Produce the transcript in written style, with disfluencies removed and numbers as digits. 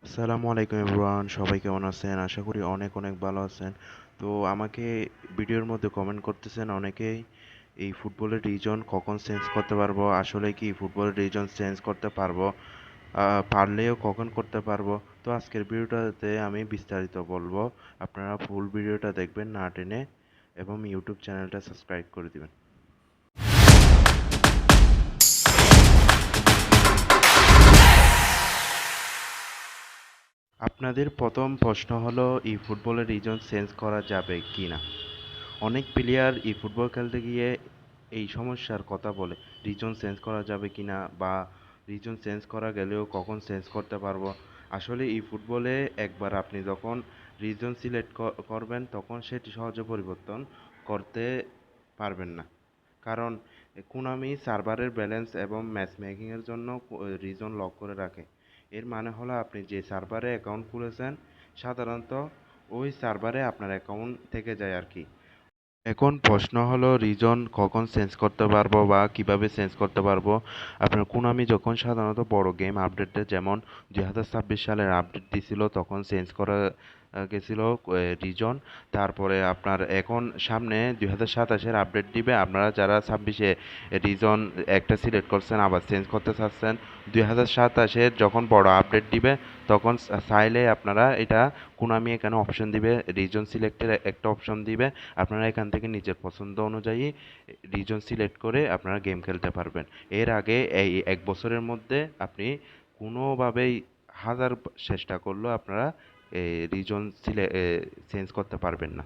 আসসালামু আলাইকুম এভরিওয়ান, সবাই কেমন আছেন? আশা করি অনেক অনেক ভালো আছেন। তো আমাকে ভিডিওর মধ্যে কমেন্ট করতেছেন অনেকেই, এই ফুটবলের রিজন কখন চেঞ্জ করতে পারবো, আসলে কি ফুটবলের রিজন চেঞ্জ করতে পারবো, পারলেও কখন করতে পারবো। তো আজকের ভিডিওটাতে আমি বিস্তারিত বলবো, আপনারা ফুল ভিডিওটা দেখবেন না টেনে, এবং ইউটিউব চ্যানেলটা সাবস্ক্রাইব করে দিবেন। আপনাদের প্রথম প্রশ্ন হলো, এই ফুটবলের রিজন চেঞ্জ করা যাবে কি না। অনেক প্লেয়ার এই ফুটবল খেলতে গিয়ে এই সমস্যার কথা বলে, রিজন চেঞ্জ করা যাবে কি না, বা রিজন চেঞ্জ করা গেলেও কখন চেঞ্জ করতে পারবো। আসলে এই ফুটবলে একবার আপনি যখন রিজন সিলেক্ট করবেন, তখন সেটি সহজে পরিবর্তন করতে পারবেন না। কারণ কোনামি সার্ভারের ব্যালেন্স এবং ম্যাচ মেকিংয়ের জন্য রিজন লক করে রাখে। এর মানে হলো, আপনি যে সার্ভারে অ্যাকাউন্ট খুলেছেন, সাধারণত ওই সার্ভারে আপনার অ্যাকাউন্ট থেকে যায় আর কি। এখন প্রশ্ন হলো, রিজন কখন চেঞ্জ করতে পারবো বা কিভাবে চেঞ্জ করতে পারবো। আপনার কোনামি যখন সাধারণত বড় গেম আপডেট দেয়, যেমন 2026 সালের আপডেট দিছিল, তখন চেঞ্জ করা গেছিল রিজন। তারপরে আপনার এখন সামনে 2027-এর আপডেট দিবে, আপনারা যারা 26-এ রিজন একটা সিলেক্ট করছেন আবার চেঞ্জ করতে চাচ্ছেন, 2027-এর যখন বড় আপডেট দিবে, তখন চাইলে আপনারা এটা, কোনামি এখানে অপশন দিবে, রিজন সিলেক্টের একটা অপশন দিবে। আপনারা এখান থেকে নিজের পছন্দ অনুযায়ী রিজন সিলেক্ট করে আপনারা গেম খেলতে পারবেন। এর আগে এই এক বছরের মধ্যে আপনি কোনোভাবেই হাজার চেষ্টা করলেও আপনারা রিজন চেঞ্জ করতে পারবেন না।